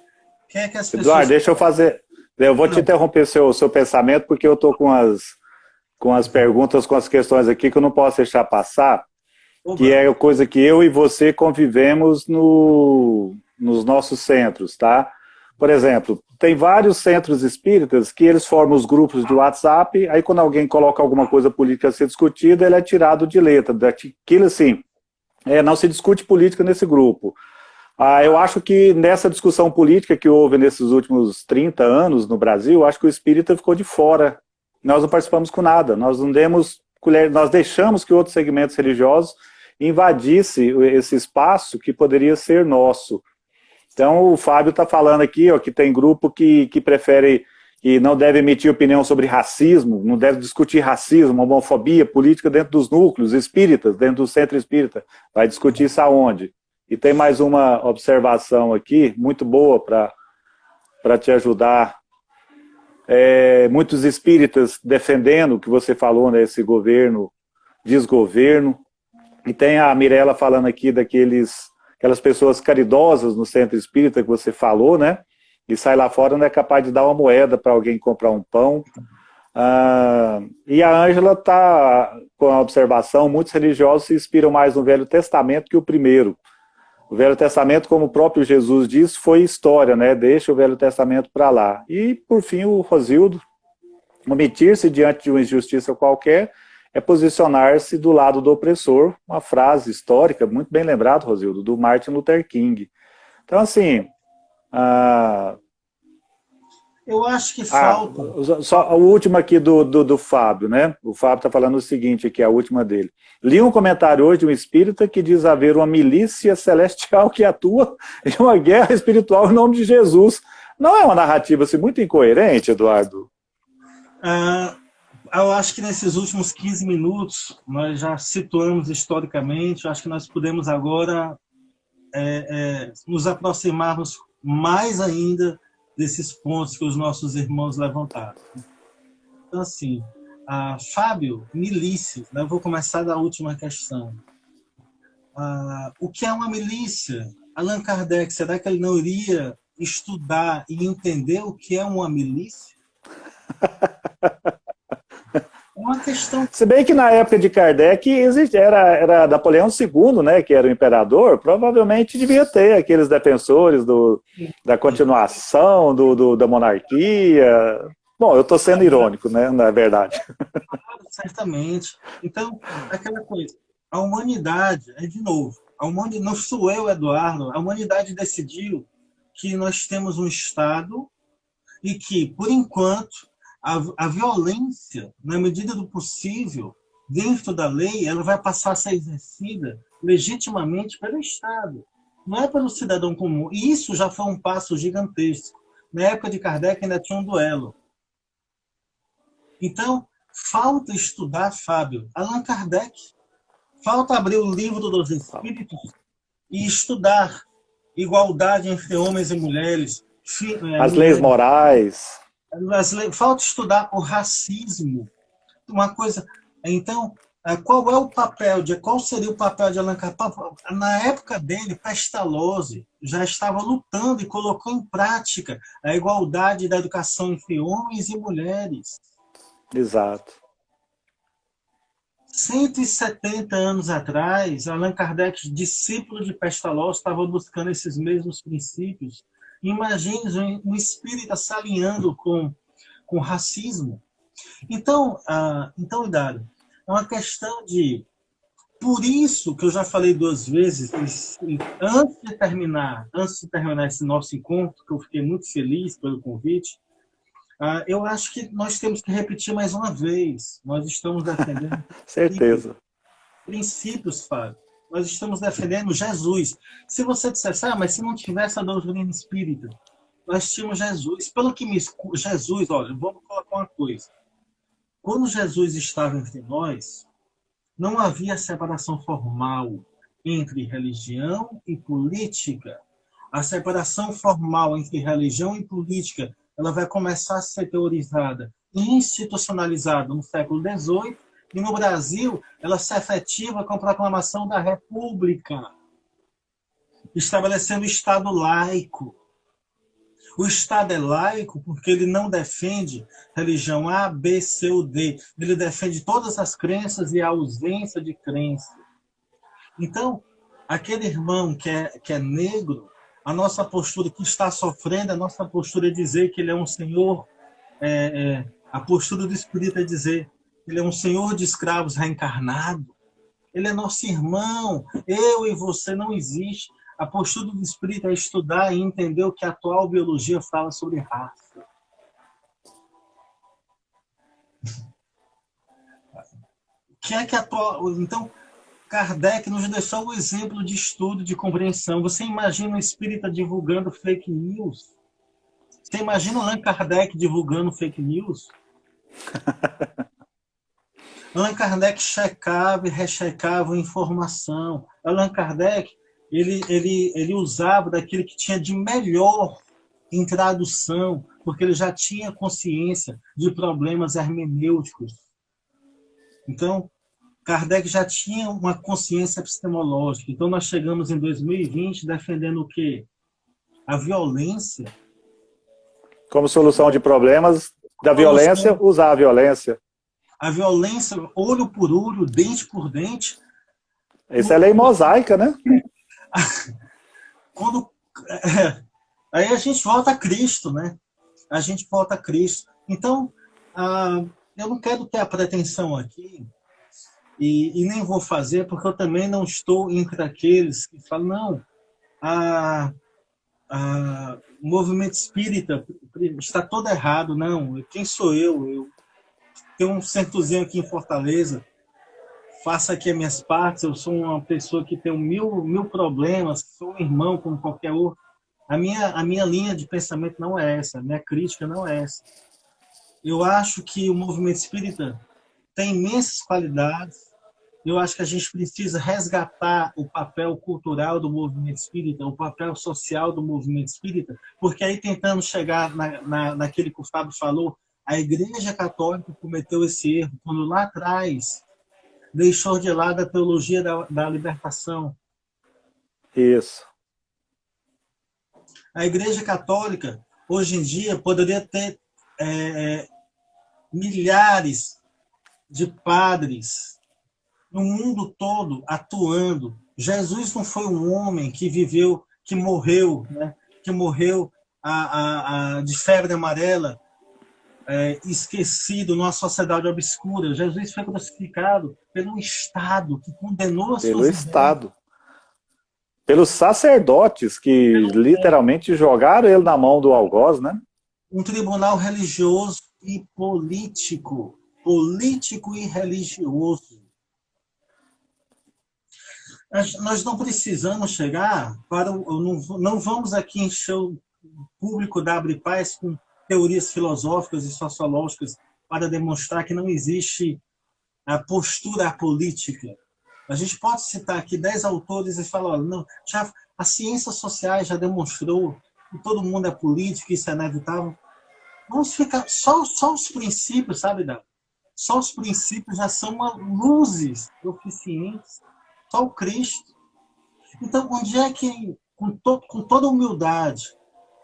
quer que as pessoas... Eduardo, deixa eu fazer... Eu vou te interromper o seu pensamento, porque eu estou com as perguntas, com as questões aqui que eu não posso deixar passar, que é coisa que eu e você convivemos nos nossos centros, tá? Por exemplo, tem vários centros espíritas que eles formam os grupos de WhatsApp, aí quando alguém coloca alguma coisa política a ser discutida, ele é tirado de letra. Daquilo assim, não se discute política nesse grupo. Eu acho que nessa discussão política que houve nesses últimos 30 anos no Brasil, acho que o espírita ficou de fora. Nós não participamos com nada, nós não demos colher, nós deixamos que outros segmentos religiosos invadissem esse espaço que poderia ser nosso. Então o Fábio está falando aqui, ó, que tem grupo que prefere, que não deve emitir opinião sobre racismo, não deve discutir racismo, homofobia, política dentro dos núcleos espíritas, dentro do centro espírita. Vai discutir isso aonde? E tem mais uma observação aqui, muito boa para te ajudar. Muitos espíritas defendendo o que você falou, né, esse governo, desgoverno. E tem a Mirella falando aqui aquelas pessoas caridosas no centro espírita que você falou, né? E sai lá fora, não é capaz de dar uma moeda para alguém comprar um pão. E a Ângela está com a observação, muitos religiosos se inspiram mais no Velho Testamento que o primeiro. O Velho Testamento, como o próprio Jesus diz, foi história, né? Deixa o Velho Testamento para lá. E, por fim, o Rosildo, omitir-se diante de uma injustiça qualquer é posicionar-se do lado do opressor, uma frase histórica, muito bem lembrado, Rosildo, do Martin Luther King. Então, assim... Eu acho que falta... Só a última aqui do Fábio, né? O Fábio está falando o seguinte aqui, a última dele. Li um comentário hoje de um espírita que diz haver uma milícia celestial que atua em uma guerra espiritual em nome de Jesus. Não é uma narrativa assim, muito incoerente, Eduardo? Eu acho que nesses últimos 15 minutos nós já situamos historicamente, eu acho que nós podemos agora nos aproximarmos mais ainda desses pontos que os nossos irmãos levantaram. Então, assim, Fábio, milícia, né? Eu vou começar da última questão. O que é uma milícia? Allan Kardec, será que ele não iria estudar e entender o que é uma milícia? uma questão... Se bem que na época de Kardec era Napoleão II, né, que era o imperador, provavelmente devia ter aqueles defensores da continuação da monarquia. Bom, eu estou sendo irônico, né, na verdade. Certamente. Então, aquela coisa, a humanidade, de novo, não sou eu, Eduardo, a humanidade decidiu que nós temos um Estado e que, por enquanto, a violência, na medida do possível, dentro da lei, ela vai passar a ser exercida legitimamente pelo Estado, não é pelo cidadão comum. E isso já foi um passo gigantesco. Na época de Kardec ainda tinha um duelo. Então, falta estudar, Fábio, Allan Kardec. Falta abrir o livro dos Espíritos e estudar igualdade entre homens e mulheres. As leis morais. Falta estudar o racismo. Uma coisa. Então, qual seria o papel de Allan Kardec? Na época dele, Pestalozzi já estava lutando e colocou em prática a igualdade da educação entre homens e mulheres. Exato. 170 anos atrás, Allan Kardec, discípulo de Pestalozzi, estava buscando esses mesmos princípios. Imagine um espírita se alinhando com racismo. Então, Dário, é uma questão de... Por isso que eu já falei 2 vezes, antes de terminar esse nosso encontro, que eu fiquei muito feliz pelo convite, eu acho que nós temos que repetir mais uma vez. Nós estamos defendendo certeza. Princípios, Fábio. Nós estamos defendendo Jesus. Se você dissesse, mas se não tivesse a doutrina espírita, nós tínhamos Jesus. Pelo que Jesus, olha, vamos colocar uma coisa. Quando Jesus estava entre nós, não havia separação formal entre religião e política. A separação formal entre religião e política, ela vai começar a ser teorizada e institucionalizada no século XVIII, e no Brasil ela se efetiva com a proclamação da República, estabelecendo o Estado laico. O Estado é laico porque ele não defende religião A, B, C ou D. Ele defende todas as crenças e a ausência de crença. Então, aquele irmão que é negro, a nossa postura que está sofrendo, a nossa postura é dizer que ele é um senhor, a postura do espírito é dizer que ele é um senhor de escravos reencarnado. Ele é nosso irmão, eu e você não existe. A postura do espírito é estudar e entender o que a atual biologia fala sobre raça. Então, Kardec nos deixou o exemplo de estudo, de compreensão. Você imagina o espírita divulgando fake news? Você imagina Allan Kardec divulgando fake news? Allan Kardec checava e rechecava a informação. Allan Kardec ele usava daquilo que tinha de melhor em tradução, porque ele já tinha consciência de problemas hermenêuticos. Então, Kardec já tinha uma consciência epistemológica. Então, nós chegamos em 2020 defendendo o quê? A violência. Como solução de problemas da violência, usar a violência. A violência, olho por olho, dente por dente. Isso é lei mosaica, né? Aí a gente volta a Cristo, né? A gente volta a Cristo. Então, eu não quero ter a pretensão aqui, e nem vou fazer, porque eu também não estou entre aqueles que falam, não, o movimento espírita está todo errado. Não, quem sou eu? Eu tenho um centrozinho aqui em Fortaleza, faço aqui as minhas partes, eu sou uma pessoa que tem mil problemas, sou um irmão como qualquer outro. A minha linha de pensamento não é essa, a minha crítica não é essa. Eu acho que o movimento espírita tem imensas qualidades. Eu acho que a gente precisa resgatar o papel cultural do movimento espírita, o papel social do movimento espírita, porque aí tentando chegar naquele que o Fábio falou, a Igreja Católica cometeu esse erro quando lá atrás deixou de lado a teologia da libertação. Isso. A Igreja Católica, hoje em dia, poderia ter milhares de padres no mundo todo atuando. Jesus não foi um homem que viveu, que morreu, né? Que morreu de febre amarela, esquecido numa sociedade obscura. Jesus foi crucificado pelo Estado que condenou as Pelo suas ideias. Estado. Pelos sacerdotes que literalmente jogaram ele na mão do algoz, né? Um tribunal religioso e político. Político e religioso. Nós não precisamos chegar para não vamos aqui encher o público da Abre Paz com teorias filosóficas e sociológicas para demonstrar que não existe a postura política. A gente pode citar aqui 10 autores e falar, olha, não, as ciências sociais já demonstrou que todo mundo é político, isso é inevitável. Vamos ficar só os princípios, sabe, Davi? Só os princípios já são luzes proficientes. Só o Cristo. Então, onde é que, com toda humildade,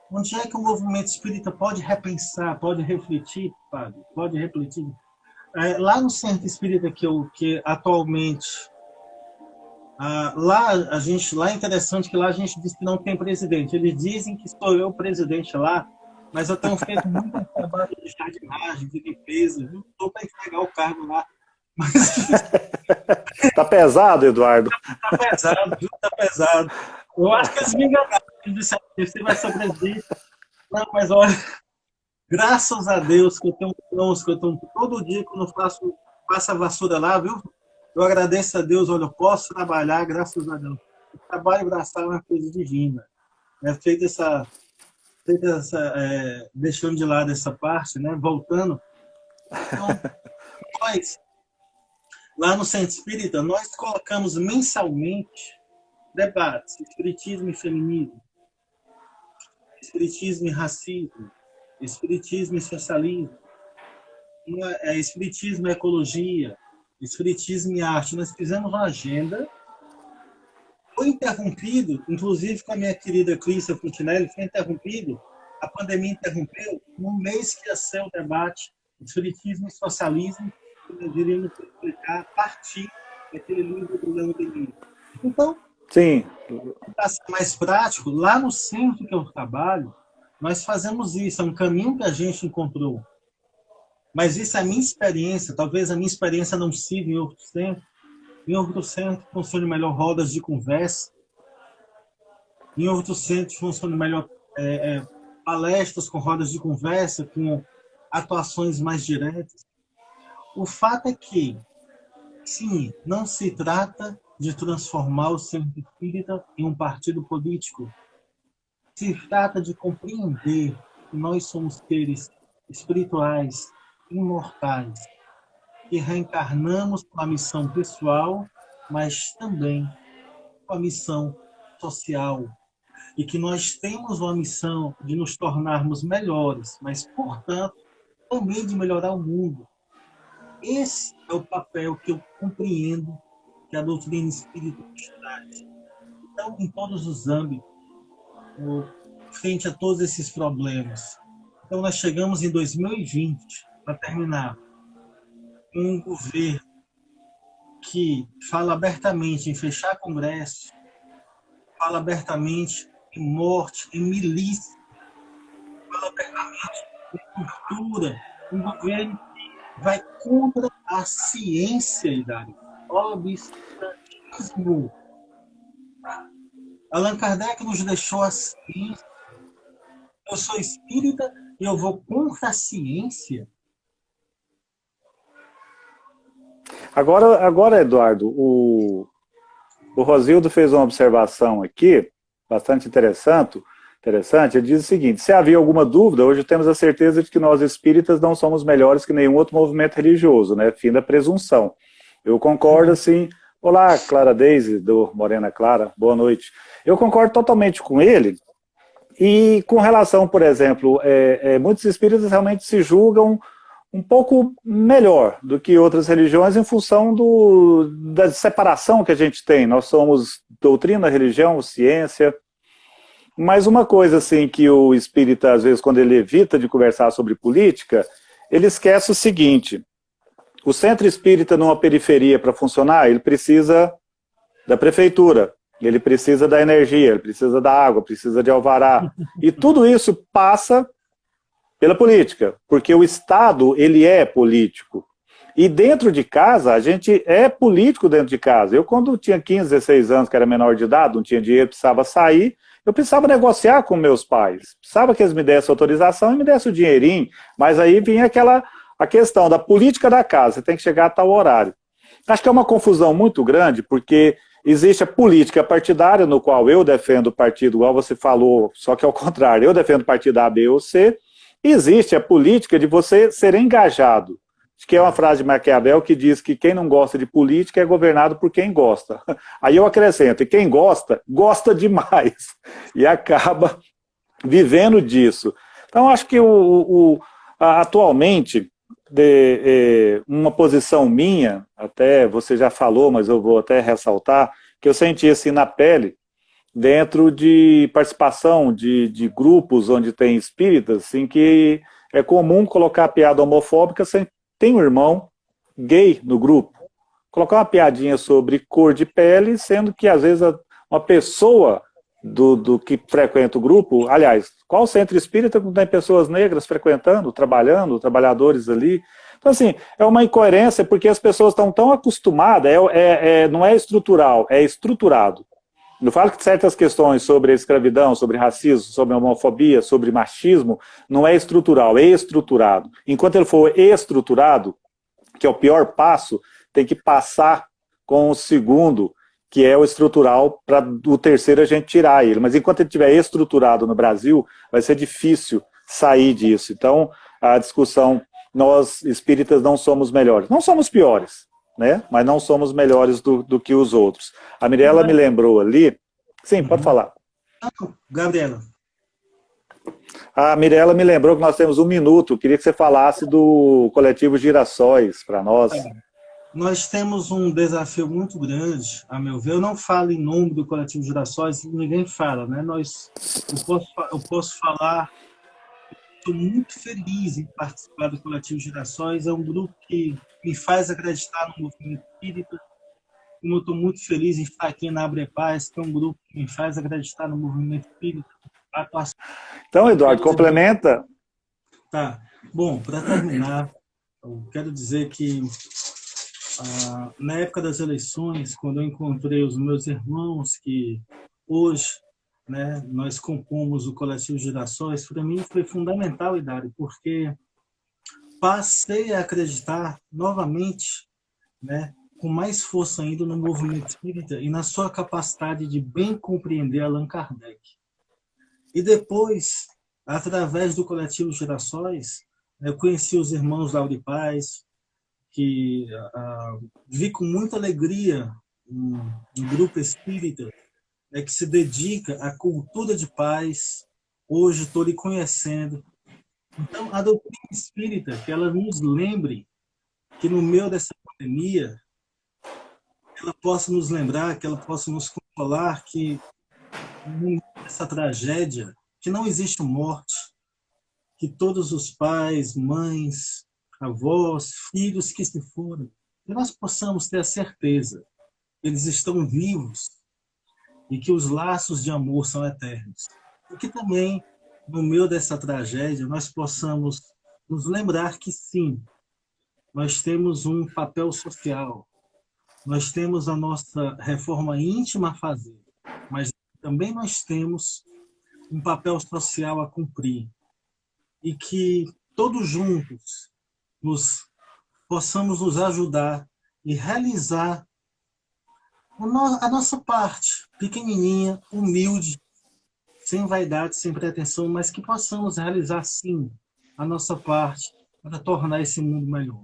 onde é que o movimento espírita pode repensar, pode refletir, padre? Pode refletir? Lá no Centro Espírita que atualmente, lá é interessante que lá a gente diz que não tem presidente. Eles dizem que sou eu o presidente lá, mas eu tenho feito muito trabalho de jardinagem, de limpeza, não estou para entregar o cargo lá. Mas... Tá pesado, Eduardo. Tá pesado, viu? Tá pesado. Eu acho que eles me enganaram. Eles disseram que você vai ser presidente. Não, mas olha, graças a Deus que eu tenho cães, que eu tenho todo dia quando eu faço a vassoura lá, viu? Eu agradeço a Deus, olha, eu posso trabalhar, graças a Deus. O trabalho braçal é uma coisa divina. Deixando de lado essa parte, né? Voltando. Então, lá no Centro Espírita, nós colocamos mensalmente debates, espiritismo e feminismo, espiritismo e racismo, espiritismo e socialismo, espiritismo e ecologia, espiritismo e arte. Nós fizemos uma agenda, foi interrompido, inclusive com a minha querida Clícia Fontinelli, foi interrompido, a pandemia interrompeu, no mês que ia ser o debate, espiritismo e socialismo, que nós iríamos explicar a partir daquele livro do Leandro Benini. Então, sim, para ser mais prático, lá no centro que eu trabalho, nós fazemos isso, é um caminho que a gente encontrou. Mas isso é a minha experiência, talvez a minha experiência não sirva em outro centro. Em outro centro funciona melhor rodas de conversa, em outro centro funciona melhor palestras com rodas de conversa, com atuações mais diretas. O fato é que, sim, não se trata de transformar o Centro Espírita em um partido político. Se trata de compreender que nós somos seres espirituais, imortais, que reencarnamos com a missão pessoal, mas também com a missão social. E que nós temos uma missão de nos tornarmos melhores, mas, portanto, também de melhorar o mundo. Esse é o papel que eu compreendo que a doutrina espírita traz. Então, em todos os âmbitos, frente a todos esses problemas. Então, nós chegamos em 2020, para terminar, um governo que fala abertamente em fechar congresso, fala abertamente em morte, em milícia, fala abertamente em tortura, um governo que vai contra a ciência, Hidário. Obscurantismo. Allan Kardec nos deixou a ciência. Eu sou espírita e eu vou contra a ciência. Agora, Eduardo, o Rosildo fez uma observação aqui, bastante interessante. Ele diz o seguinte: se havia alguma dúvida, hoje temos a certeza de que nós espíritas não somos melhores que nenhum outro movimento religioso, né? Fim da presunção. Eu concordo, assim. Olá, Clara Deise, do Morena Clara, boa noite. Eu concordo totalmente com ele. E com relação, por exemplo, muitos espíritas realmente se julgam um pouco melhor do que outras religiões em função da separação que a gente tem. Nós somos doutrina, religião, ciência. Mas uma coisa assim que o espírita, às vezes, quando ele evita de conversar sobre política, ele esquece o seguinte: O centro espírita numa periferia para funcionar, ele precisa da prefeitura, ele precisa da energia, ele precisa da água, precisa de alvará. E tudo isso passa pela política, porque o Estado, ele é político. E dentro de casa, a gente é político dentro de casa. Eu, quando tinha 15, 16 anos, que era menor de idade, não tinha dinheiro, precisava sair, eu precisava negociar com meus pais. Precisava que eles me dessem autorização e me dessem o dinheirinho. Mas aí vinha a questão da política da casa, você tem que chegar a tal horário. Acho que é uma confusão muito grande, porque existe a política partidária, no qual eu defendo o partido, igual você falou, só que ao contrário, eu defendo o partido A, B ou C. Existe a política de você ser engajado. Acho que é uma frase de Maquiavel que diz que quem não gosta de política é governado por quem gosta. Aí eu acrescento, e quem gosta, gosta demais. E acaba vivendo disso. Então, acho que atualmente, uma posição minha, até você já falou, mas eu vou até ressaltar, que eu senti assim na pele, dentro de participação de grupos onde tem espíritas, assim, que é comum colocar piada homofóbica sem tem um irmão gay no grupo. Colocar uma piadinha sobre cor de pele, sendo que às vezes uma pessoa do que frequenta o grupo, aliás, qual centro espírita não tem pessoas negras frequentando, trabalhando, trabalhadores ali? Então, assim, é uma incoerência porque as pessoas estão tão acostumadas, não é estrutural, é estruturado. Eu falo que certas questões sobre a escravidão, sobre racismo, sobre homofobia, sobre machismo, não é estrutural, é estruturado. Enquanto ele for estruturado, que é o pior passo, tem que passar com o segundo, que é o estrutural, para o terceiro a gente tirar ele. Mas enquanto ele estiver estruturado no Brasil, vai ser difícil sair disso. Então, a discussão, nós espíritas não somos melhores. Não somos piores, né? Mas não somos melhores do que os outros. A Mirella me lembrou ali... Sim, pode falar. Gabriela. A Mirella me lembrou que nós temos 1 minuto. Queria que você falasse do coletivo Girassóis para nós. Nós temos um desafio muito grande, a meu ver. Eu não falo em nome do coletivo Girassóis, ninguém fala, né? Eu posso falar, estou muito feliz em participar do coletivo Girassóis. É um grupo que me faz acreditar no movimento espírita. Como eu estou muito feliz em estar aqui na Abre Paz, que é um grupo que me faz acreditar no movimento espírita. Então, Eduardo, complementa. Tá. Bom, para terminar, eu quero dizer que na época das eleições, quando eu encontrei os meus irmãos, que hoje, né, nós compomos o coletivo Girassóis, para mim foi fundamental, Hidário, porque passei a acreditar novamente, né, com mais força ainda no movimento espírita e na sua capacidade de bem compreender Allan Kardec. E depois, através do coletivo Girassóis, eu conheci os irmãos Lauro e Paz, que vi com muita alegria um grupo espírita que se dedica à cultura de paz. Hoje estou lhe conhecendo. Então, a doutrina espírita, que ela nos lembre que no meio dessa pandemia, ela possa nos lembrar, que ela possa nos consolar que nessa tragédia, que não existe morte, que todos os pais, mães, avós, filhos que se foram, que nós possamos ter a certeza que eles estão vivos e que os laços de amor são eternos. E que também, no meio dessa tragédia, nós possamos nos lembrar que sim, nós temos um papel social, nós temos a nossa reforma íntima a fazer, mas também nós temos um papel social a cumprir. E que todos juntos possamos nos ajudar e realizar a nossa parte, pequenininha, humilde, sem vaidade, sem pretensão, mas que possamos realizar, sim, a nossa parte para tornar esse mundo melhor.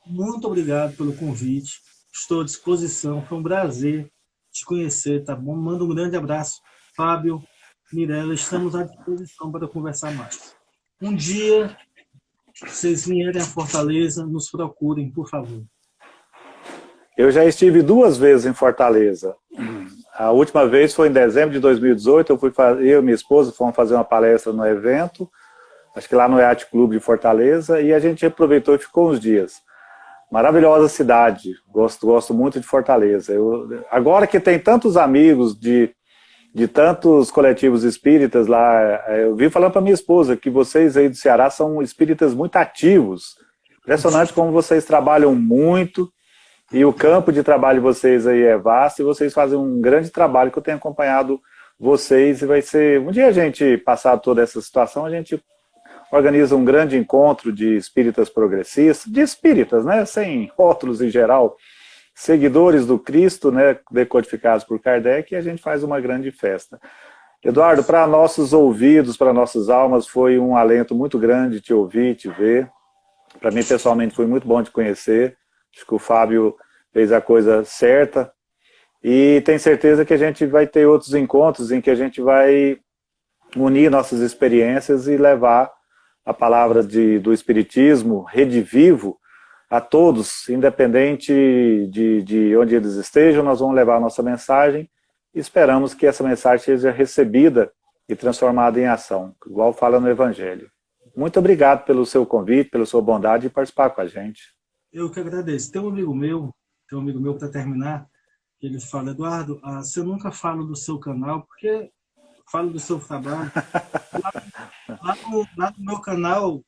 Muito obrigado pelo convite. Estou à disposição. Foi um prazer te conhecer, tá bom? Manda um grande abraço. Fábio, Mirella, estamos à disposição para conversar mais. Um dia, vocês vierem a Fortaleza, nos procurem, por favor. Eu já estive 2 vezes em Fortaleza. A última vez foi em dezembro de 2018. Eu e minha esposa fomos fazer uma palestra no evento, acho que lá no Yacht Clube de Fortaleza, e a gente aproveitou e ficou uns dias. Maravilhosa cidade, gosto muito de Fortaleza. Agora que tem tantos amigos de tantos coletivos espíritas lá, eu vi falando para minha esposa que vocês aí do Ceará são espíritas muito ativos. Impressionante como vocês trabalham muito e o campo de trabalho de vocês aí é vasto e vocês fazem um grande trabalho que eu tenho acompanhado vocês e vai ser, um dia a gente passar toda essa situação, a gente organiza um grande encontro de espíritas progressistas, de espíritas, né, sem rótulos em geral, seguidores do Cristo, né, decodificados por Kardec, e a gente faz uma grande festa. Eduardo, para nossos ouvidos, para nossas almas, foi um alento muito grande te ouvir, te ver. Para mim, pessoalmente, foi muito bom te conhecer. Acho que o Fábio fez a coisa certa. E tenho certeza que a gente vai ter outros encontros em que a gente vai unir nossas experiências e levar a palavra do Espiritismo, Rede Vivo, a todos, independente de onde eles estejam, nós vamos levar a nossa mensagem e esperamos que essa mensagem seja recebida e transformada em ação, igual fala no Evangelho. Muito obrigado pelo seu convite, pela sua bondade de participar com a gente. Eu que agradeço. Tem um amigo meu para terminar, que ele fala, Eduardo, você nunca fala do seu canal, porque falo do seu trabalho. Lá no meu canal,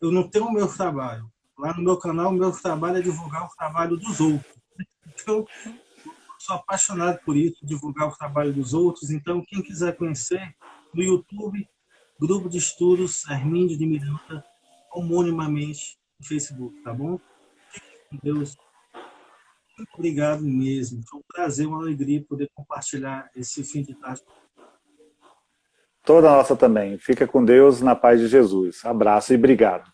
eu não tenho o meu trabalho. Lá no meu canal, o meu trabalho é divulgar o trabalho dos outros. Eu sou apaixonado por isso, divulgar o trabalho dos outros. Então, quem quiser conhecer, no YouTube, Grupo de Estudos Hermíndio de Miranda, homonimamente no Facebook, tá bom? Fique com Deus. Muito obrigado mesmo. Foi um prazer, uma alegria poder compartilhar esse fim de tarde. Toda a nossa também. Fica com Deus, na paz de Jesus. Abraço e obrigado.